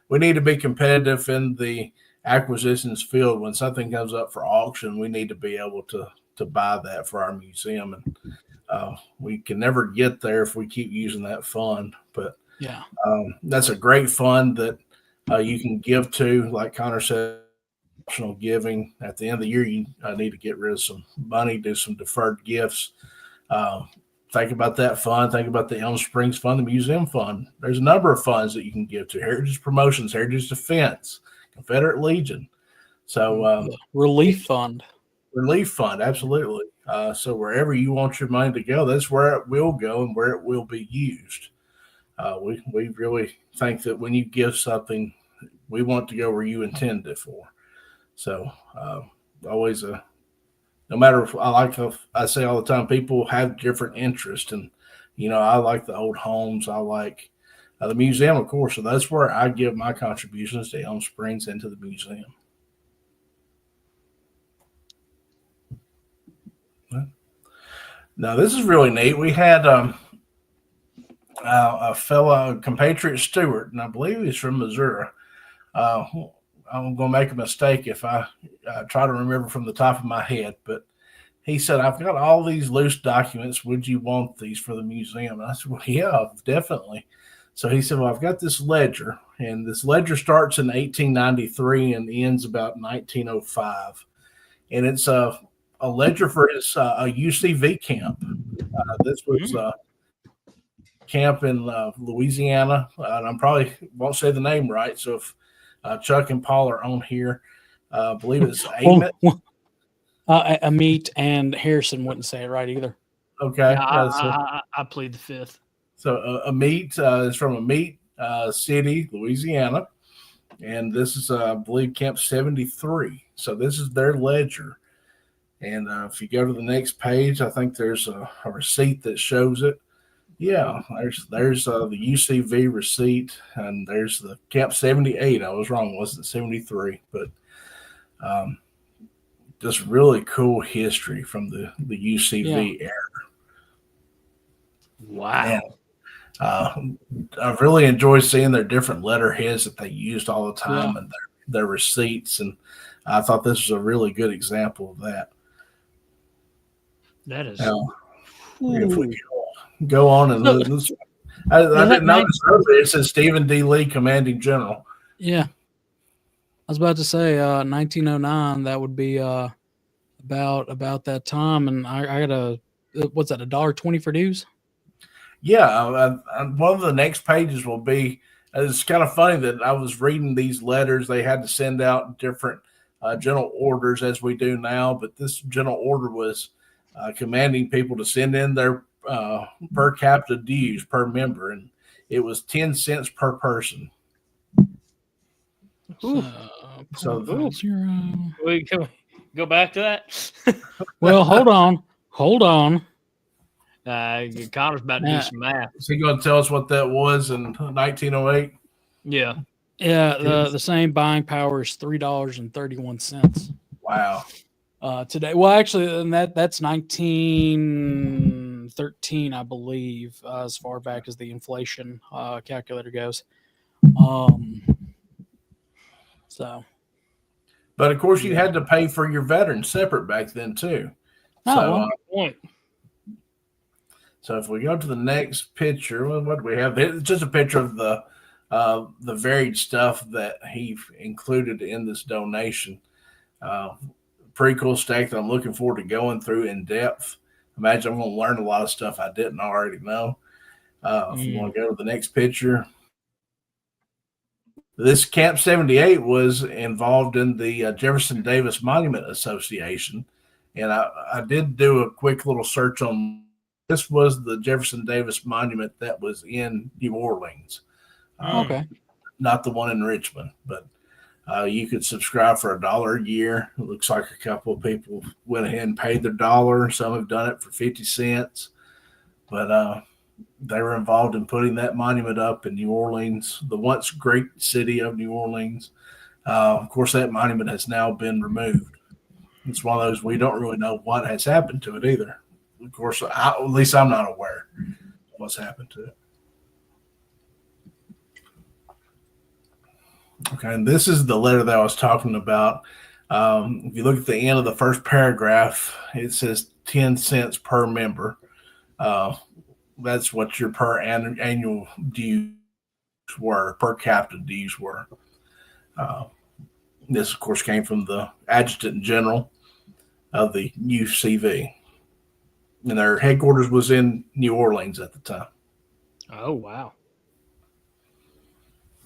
we need to be competitive in the acquisitions field. When something comes up for auction, we need to be able to buy that for our museum, and we can never get there if we keep using that fund. But yeah, that's a great fund that you can give to, like Connor said, optional giving. At the end of the year, you need to get rid of some money, do some deferred gifts. Think about that fund. Think about the Elm Springs Fund, the Museum Fund. There's a number of funds that you can give to: Heritage Promotions, Heritage Defense, Confederate Legion. So Relief Fund. Relief Fund, absolutely. So wherever you want your money to go, that's where it will go and where it will be used. We really think that when you give something, we want to go where you intend it for. So always no matter if I say all the time, people have different interests, and I like the old homes. I like the museum, of course. So that's where I give my contributions to Elm Springs and to the museum. Now this is really neat. We had a fellow compatriot, Stewart, and I believe he's from Missouri. I'm going to make a mistake if I try to remember from the top of my head, but he said, "I've got all these loose documents. Would you want these for the museum?" And I said, "Well, yeah, definitely." So he said, "Well, I've got this ledger, and this ledger starts in 1893 and ends about 1905. And it's a a ledger for his a UCV camp. This was camp in Louisiana, and I probably won't say the name right. So if Chuck and Paul are on here, I believe it's Amit and Harrison wouldn't say it right either. Okay. Yeah, I plead the fifth. So Amit is from Amit City, Louisiana, and this is, I believe, Camp 73. So this is their ledger. And if you go to the next page, I think there's a receipt that shows it. Yeah, there's the UCV receipt, and there's the Camp 78. I was wrong, wasn't 73, but just really cool history from the UCV era. Wow. And, I really enjoyed seeing their different letterheads that they used all the time and their receipts, and I thought this was a really good example of that. That is. If we go on and I didn't notice earlier it says Stephen D. Lee, Commanding General. Yeah, I was about to say 1909. That would be about that time, and I got what's that, $1.20 for dues? Yeah, one of the next pages will be. It's kind of funny that I was reading these letters. They had to send out different general orders as we do now, but this general order was commanding people to send in their per capita dues per member, and it was 10 cents per person. So we go back to that. Well, hold on. Connor's about to do some math. Is he going to tell us what that was in 1908? Yeah. Yeah, the same buying power is $3.31. Wow. Today, well, actually, and that's 1913, I believe, as far back as the inflation calculator goes. So, but of course, you had to pay for your veterans separate back then too. Point. So if we go to the next picture, what do we have? It's just a picture of the varied stuff that he included in this donation. Pretty cool stack that I'm looking forward to going through in depth. Imagine I'm going to learn a lot of stuff I didn't already know. If you want to go to the next picture. This Camp 78 was involved in the Jefferson Davis Monument Association. And I did do a quick little search on this. Was the Jefferson Davis Monument that was in New Orleans. Okay. Not the one in Richmond, but you could subscribe for $1 a year. It looks like a couple of people went ahead and paid their $1. Some have done it for 50 cents, but they were involved in putting that monument up in New Orleans, the once great city of New Orleans. Of course, that monument has now been removed. It's one of those we don't really know what has happened to it either. Of course, at least I'm not aware of what's happened to it. Okay, and this is the letter that I was talking about. If you look at the end of the first paragraph, it says 10 cents per member. That's what your per annual dues were, per capita dues were. This, of course, came from the Adjutant General of the UCV. And their headquarters was in New Orleans at the time. Oh, wow.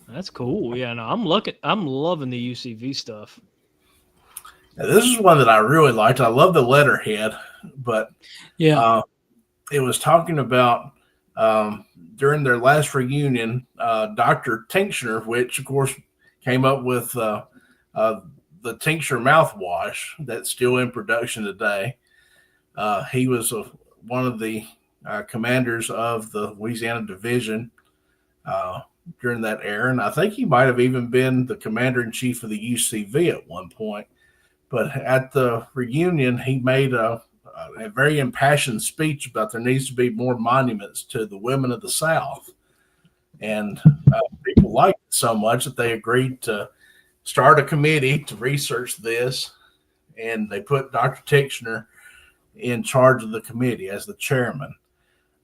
That's cool. Yeah, no, I'm loving the UCV stuff. Now, this is one that I really liked. I love the letterhead, but it was talking about during their last reunion, Dr. Tincture, which of course came up with the Tincture mouthwash that's still in production today. He was one of the commanders of the Louisiana Division during that era, and I think he might have even been the commander-in-chief of the UCV at one point. But at the reunion, he made a very impassioned speech about there needs to be more monuments to the women of the South. And people liked it so much that they agreed to start a committee to research this, and they put Dr. Tincture in charge of the committee as the chairman.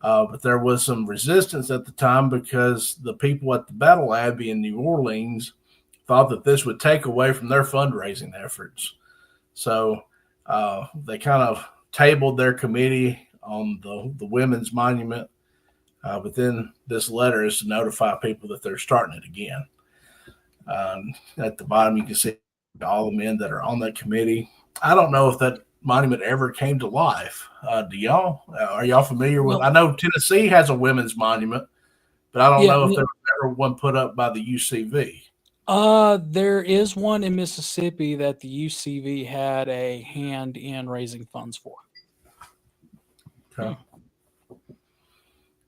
But there was some resistance at the time because the people at the Battle Abbey in New Orleans thought that this would take away from their fundraising efforts. So they kind of tabled their committee on the women's monument. But then this letter is to notify people that they're starting it again. At the bottom, you can see all the men that are on that committee. I don't know if that monument ever came to life. Do y'all? Are y'all familiar with? I know Tennessee has a women's monument, but I don't know if there was ever one put up by the UCV. There is one in Mississippi that the UCV had a hand in raising funds for. Okay.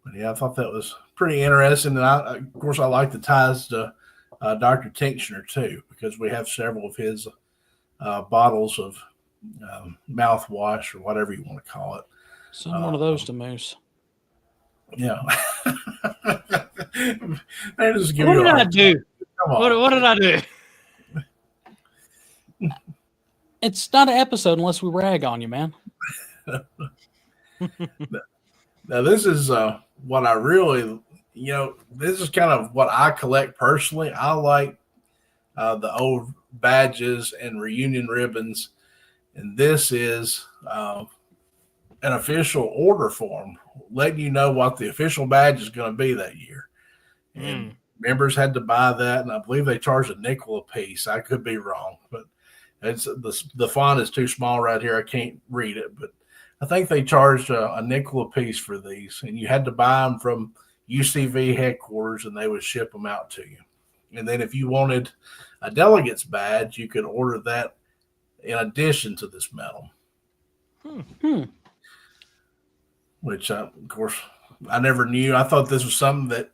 But yeah, I thought that was pretty interesting. And of course, I like the ties to Dr. Tinctioner too, because we have several of his bottles of mouthwash or whatever you want to call it. Send one of those to Moose. Yeah. What did I do? What did I do? It's not an episode unless we rag on you, man. Now, this is what I really, this is kind of what I collect personally. I like the old badges and reunion ribbons. And this is an official order form letting you know what the official badge is going to be that year. And members had to buy that, and I believe they charged $0.05 a piece. I could be wrong, but it's the font is too small right here. I can't read it, but I think they charged $0.05 a piece for these, and you had to buy them from UCV headquarters, and they would ship them out to you. And then if you wanted a delegate's badge, you could order that in addition to this medal. Which, of course, I never knew. I thought this was something that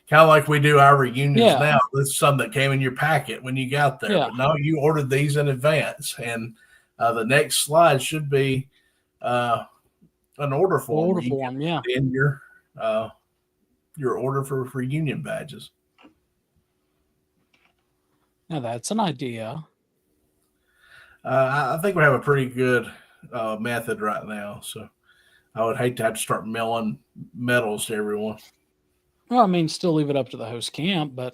kind of like we do our reunions now. This is something that came in your packet when you got there. But no, you ordered these in advance. And the next slide should be an order form. Order form, yeah. In your order for reunion badges. Now that's an idea. I think we have a pretty good method right now. So I would hate to have to start mailing medals to everyone. Well, I mean, still leave it up to the host camp, but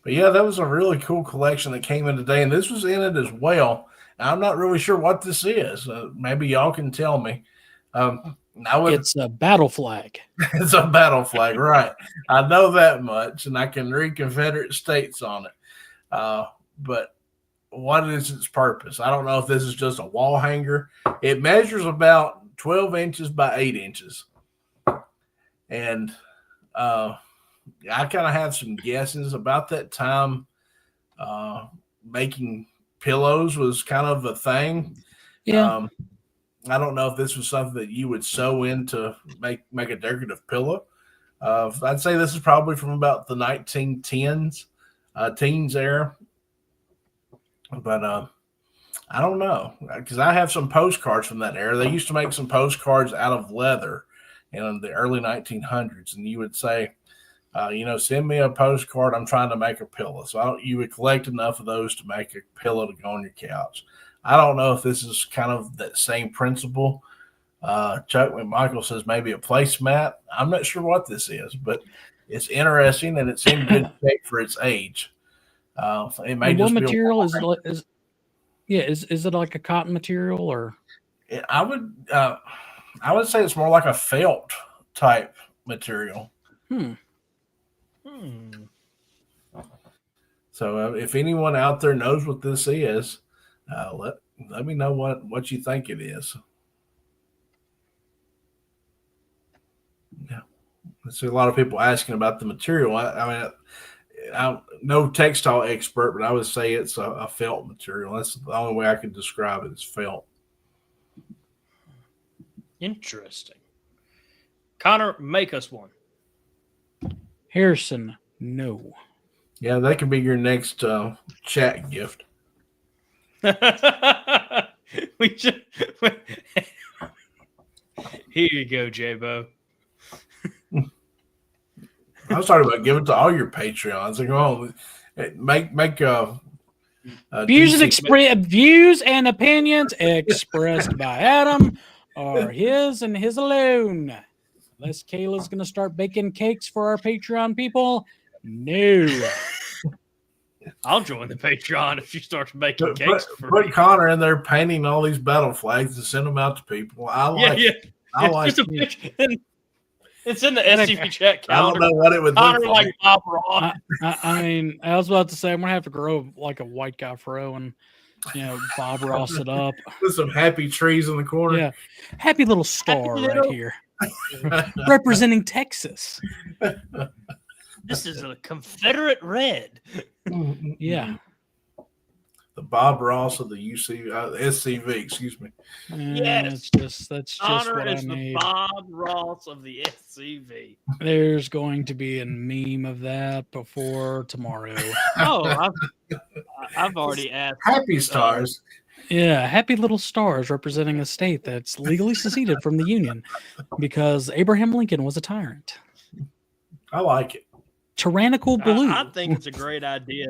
But yeah, that was a really cool collection that came in today, and this was in it as well. I'm not really sure what this is. Maybe y'all can tell me. It's a battle flag. It's a battle flag, right? I know that much, and I can read Confederate states on it. But what is its purpose? I don't know if this is just a wall hanger. It measures about 12 inches by 8 inches. And I kind of have some guesses about that time. Making pillows was kind of a thing. Yeah. I don't know if this was something that you would sew in to make a decorative pillow. I'd say this is probably from about the 1910s, teens era. But I don't know, because I have some postcards from that era. They used to make some postcards out of leather in the early 1900s, and you would say, send me a postcard. I'm trying to make a pillow. So you would collect enough of those to make a pillow to go on your couch. I don't know if this is kind of that same principle. Chuck McMichael says maybe a placemat. I'm not sure what this is, but it's interesting, and it's in good shape for its age. It may just what material is it? Is it like a cotton material or? I would say it's more like a felt type material. So if anyone out there knows what this is, let me know what you think it is. Yeah, I see a lot of people asking about the material. I'm no textile expert, but I would say it's a felt material. That's the only way I can describe it is felt. Interesting. Connor, make us one. Harrison, no. Yeah, that could be your next chat gift. We should. Here you go, J-Bo. I was talking about giving it to all your Patreons. Like, oh, make views and opinions expressed by Adam are his and his alone. Unless Kayla's going to start baking cakes for our Patreon people, no. I'll join the Patreon if she starts making cakes for Put me. Connor in there painting all these battle flags and send them out to people. I like it. I It's like just a it. picture. It's in the SCV chat I don't calendar. know what it would Connor look like like. Bob Ross. I mean, I was about to say I'm gonna have to grow like a white guy fro and Bob Ross it up. With some happy trees in the corner. Yeah, happy little star right little- here, representing Texas. This is a Confederate red. Yeah, The Bob Ross of the SCV, excuse me. Yes. that's just Connor what I is the need. Bob Ross of the SCV. There's going to be a meme of that before tomorrow. Oh, I've already asked. Happy stars. Yeah, happy little stars representing a state that's legally seceded from the Union because Abraham Lincoln was a tyrant. I like it. Tyrannical blue. I think it's a great idea.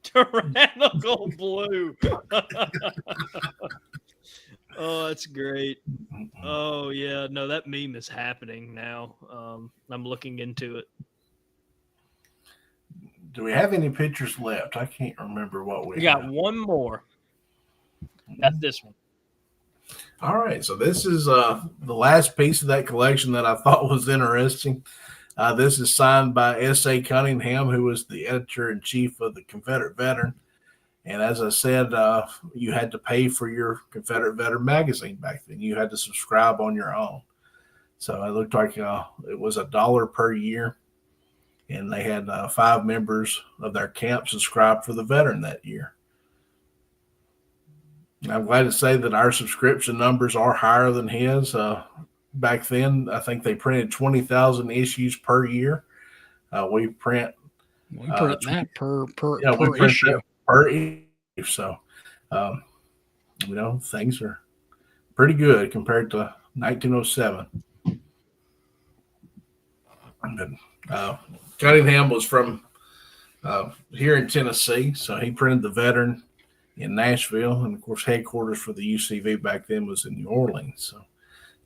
Tyrannical blue. Oh, that's great. Oh yeah, no, that meme is happening now. I'm looking into it. Do we have any pictures left? I can't remember what we We got have. one more. That's this one. All right, so this is the last piece of that collection that I thought was interesting. This is signed by S.A. Cunningham, who was the editor-in-chief of the Confederate Veteran. And as I said, you had to pay for your Confederate Veteran magazine back then. You had to subscribe on your own. So it looked like it was $1 per year. And they had 5 members of their camp subscribe for the veteran that year. I'm glad to say that our subscription numbers are higher than his. Back then, I think they printed 20,000 issues per year. We print that per we print issue. that per issue. So, things are pretty good compared to 1907. But, Cunningham was from here in Tennessee, so he printed the Veteran in Nashville, and of course, headquarters for the UCV back then was in New Orleans. So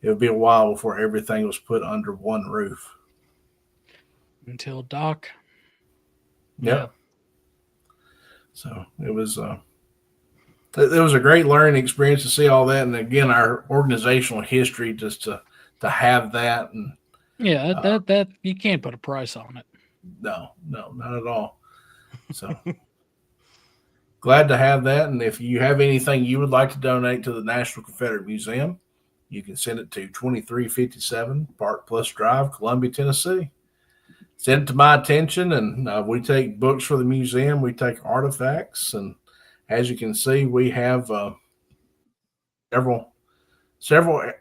it would be a while before everything was put under one roof. Until Doc. Yep. So it was a great learning experience to see all that, and again, our organizational history just to have that, and that you can't put a price on it. no, not at all. So glad to have that, and if you have anything you would like to donate to the National Confederate Museum, you can send it to 2357 Park Plus Drive, Columbia, Tennessee. Send it to my attention, and we take books for the museum. We take artifacts, and as you can see, we have several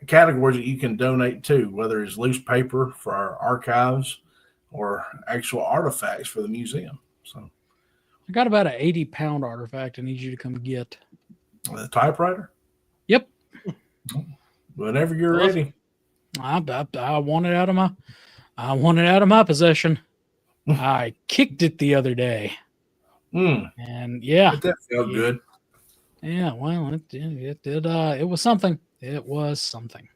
categories that you can donate to, whether it's loose paper for our archives or actual artifacts for the museum. So I got about an 80-pound artifact I need you to come get. the typewriter? Yep. Whenever you're ready. I want it out of my possession. I kicked it the other day. And yeah. That felt good. Yeah, well, it did. It was something. It was something.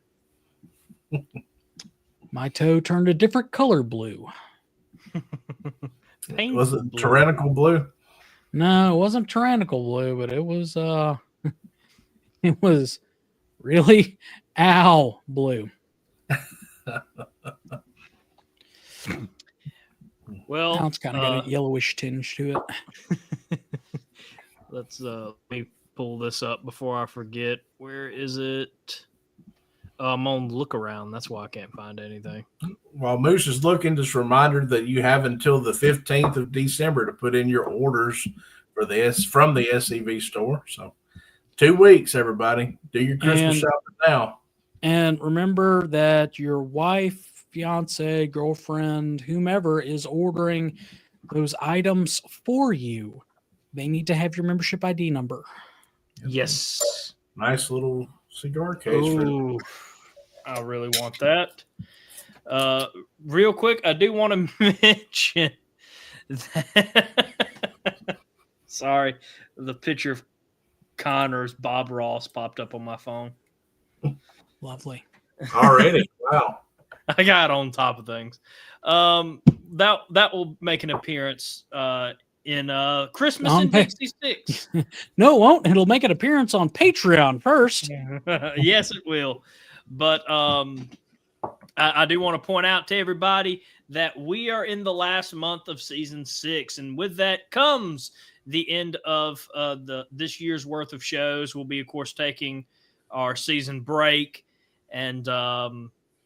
My toe turned a different color blue. Was it tyrannical blue? No, it wasn't tyrannical blue, but it was it was really owl blue. Well, Now it's kind of got a yellowish tinge to it. Let's let me pull this up before I forget. Where is it? I'm on look around. That's why I can't find anything. While Moose is looking, just a reminder that you have until the 15th of December to put in your orders for from the SCV store. So 2 weeks, everybody. Do your Christmas shopping now. And remember that your wife, fiance, girlfriend, whomever is ordering those items for you, they need to have your membership ID number. Yes. Nice little cigar case. Ooh, I really want that. Real quick, I do want to mention that. Sorry, the picture of Connor's Bob Ross popped up on my phone. Lovely. Already. Wow. I got on top of things. That will make an appearance in Christmas On in Dixie 6. No, it won't. It'll make an appearance on Patreon first. Yes, it will. But I do want to point out to everybody that we are in the last month of season 6, and with that comes the end of this year's worth of shows. We'll be, of course, taking our season break, and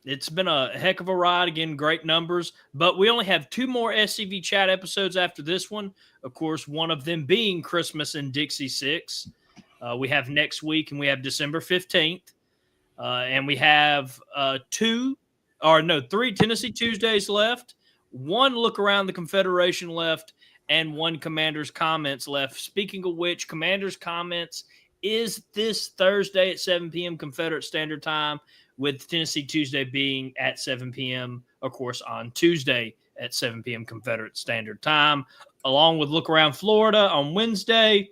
it's been a heck of a ride. Again, great numbers, but we only have 2 more SCV chat episodes after this one. Of course, one of them being Christmas in Dixie 6. We have next week, and we have December 15th. And we have 3 Tennessee Tuesdays left, 1 look around the Confederation left, and 1 Commander's Comments left. Speaking of which, Commander's Comments is this Thursday at 7 p.m. Confederate Standard Time, with Tennessee Tuesday being at 7 p.m., of course, on Tuesday at 7 p.m. Confederate Standard Time, along with Look Around Florida on Wednesday.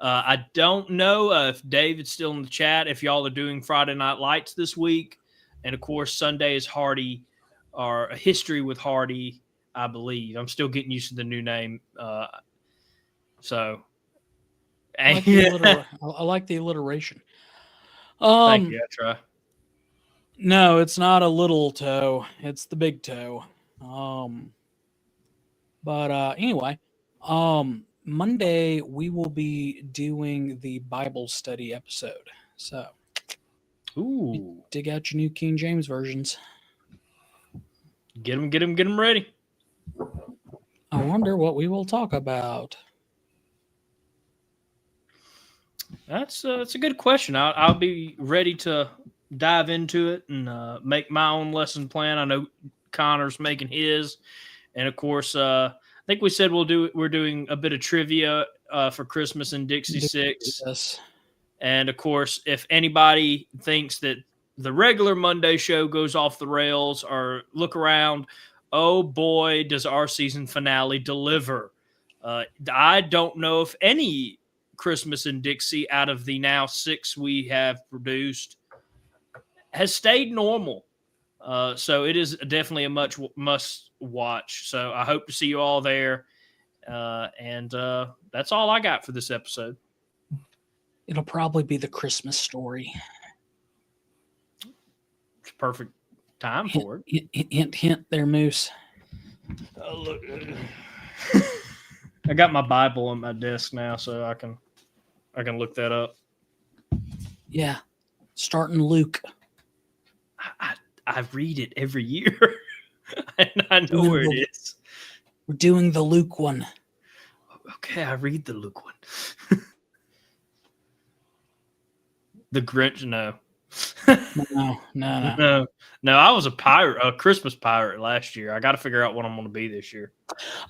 I don't know if David's still in the chat, if y'all are doing Friday Night Lights this week. And, of course, Sunday is Hardy, or a History with Hardy, I believe. I'm still getting used to the new name. I like the alliteration. Thank you. I try. No, it's not a little toe. It's the big toe. Anyway, Monday we will be doing the Bible study episode. So, dig out your New King James versions. Get them ready. I wonder what we will talk about. That's a good question. I'll be ready to dive into it and make my own lesson plan. I know Connor's making his, and of course, I think we said we're doing a bit of trivia for Christmas in Dixie 6. Yes. And of course, if anybody thinks that the regular Monday show goes off the rails, or look around, oh boy, does our season finale deliver. I don't know if any Christmas in Dixie out of the now 6 we have produced has stayed normal. So it is definitely a must watch. So I hope to see you all there. And that's all I got for this episode. It'll probably be the Christmas Story. It's perfect time for it. Hint there, Moose. Oh, look. I got my Bible on my desk now, so I can look that up. Yeah. Starting Luke. I read it every year. And I know where it is. We're doing the Luke one. Okay, I read the Luke one. The Grinch, no. No, I was a Christmas pirate last year. I got to figure out what I'm going to be this year.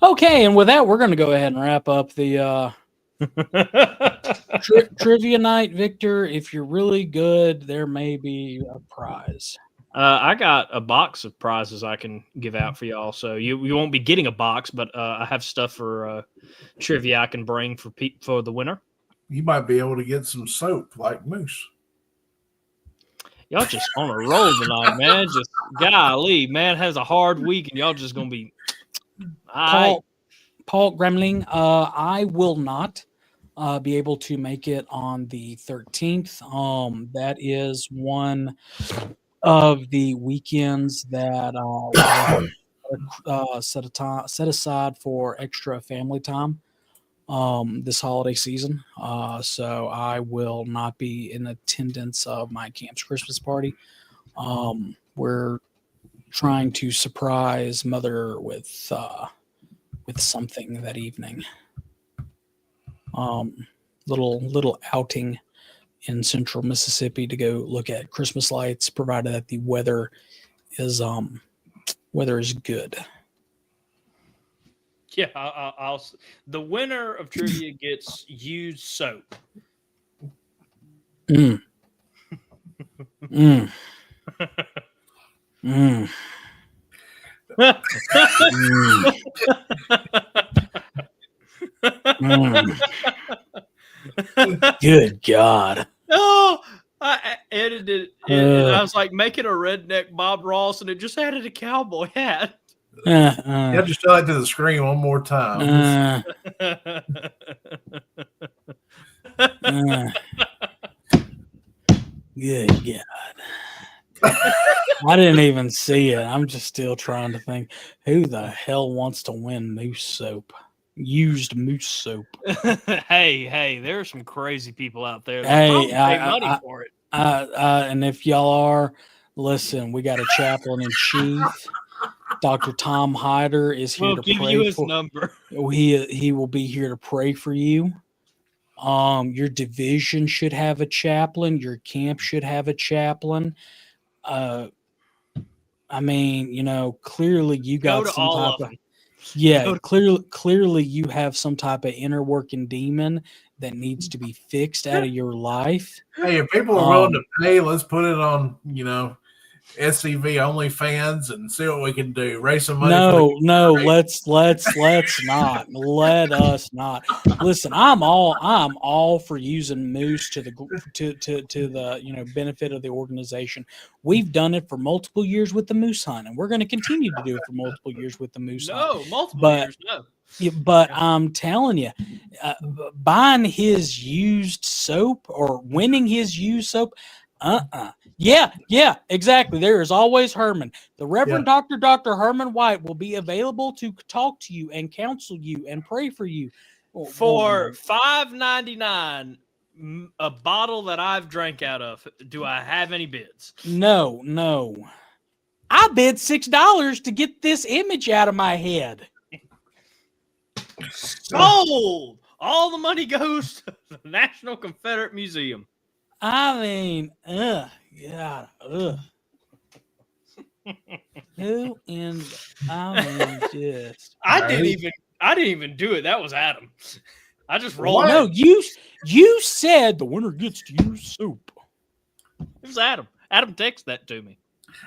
Okay, and with that, we're going to go ahead and wrap up the trivia night. Victor, if you're really good, there may be a prize. I got a box of prizes I can give out for y'all. So you won't be getting a box, but I have stuff for trivia I can bring for the winner. You might be able to get some soap like Moose. Y'all just on a roll tonight, man. Just golly, man has a hard week, and y'all just gonna be. Paul Gremling, I will not be able to make it on the 13th. That is one of the weekends that set aside for extra family time this holiday season. So I will not be in attendance of my camp's Christmas party. We're trying to surprise Mother with something that evening. Little outing in central Mississippi to go look at Christmas lights, provided that the weather is good. Yeah, I'll the winner of trivia gets used soap. Mm. Mm. Mm. Mm. Good God. Oh, I edited it, and I was like, make it a redneck Bob Ross, and it just added a cowboy hat. Yeah, just tell it to the screen one more time. Good God. I didn't even see it. I'm just still trying to think who the hell wants to win moose soap? Used moose soap. Hey, there are some crazy people out there that Hey, pay money for it. And if y'all are, listen, we got a chaplain in chief. Dr. Tom Hyder is here to give pray you his for number. He will be here to pray for you. Your division should have a chaplain. Your camp should have a chaplain. I mean, you know, clearly you got some type of, yeah, clearly you have some type of inner working demon that needs to be fixed out of your life. Hey, if people are willing to pay, let's put it on, you know, SCV OnlyFans and see what we can do. Raise some money. No, let's not. Let us not. Listen, I'm all for using moose to the you know, benefit of the organization. We've done it for multiple years with the moose hunt, and we're going to continue to do it for multiple years with the moose hunt. Multiple years. No. But I'm telling you, buying his used soap or winning his used soap, Yeah, exactly. There is always Herman. The Reverend Dr. Herman White will be available to talk to you and counsel you and pray for you. For $5.99 a bottle that I've drank out of, do I have any bids? No. I bid $6 to get this image out of my head. Sold! All the money goes to the National Confederate Museum. I mean, God, who in? I mean, just. I didn't even do it. That was Adam. I just rolled. No, you said the winner gets to use soap. It was Adam. Adam texted that to me.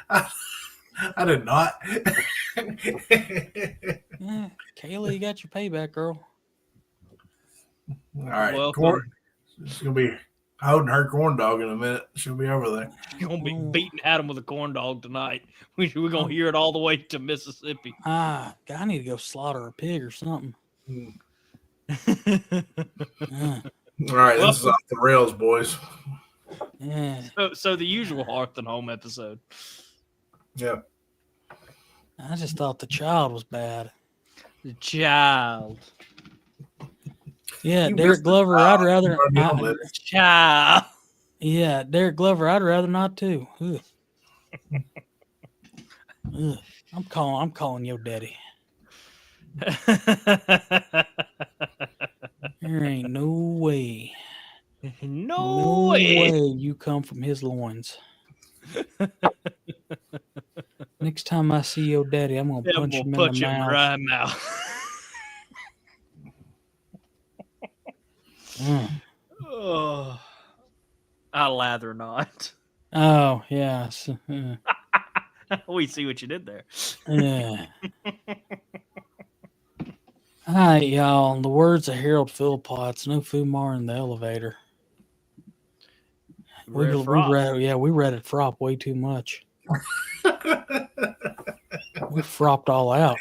I did not. Yeah, Kayla, you got your payback, girl. All right, Welcome. It's gonna be holding her corn dog in a minute. She'll be over there. You're gonna be beating Adam with a corn dog tonight. We're gonna hear it all the way to Mississippi. I need to go slaughter a pig or something. All right, this is off the rails, boys. Yeah. So the usual Hearth and Home episode. Yeah. I just thought the child was bad. The child. Yeah, Derek Glover, I'd rather child. Yeah, Derek Glover, I'd rather not too. Ugh. Ugh. I'm calling your daddy. There ain't no way. No way you come from his loins. Next time I see your daddy, I'm gonna punch him in the mouth. Right mouth. Oh, I'd rather not. Oh yeah. We see what you did there. Yeah. All right, y'all. In the words of Harold Philpotts, no Fumar in the elevator. We read it frop way too much. We fropped all out.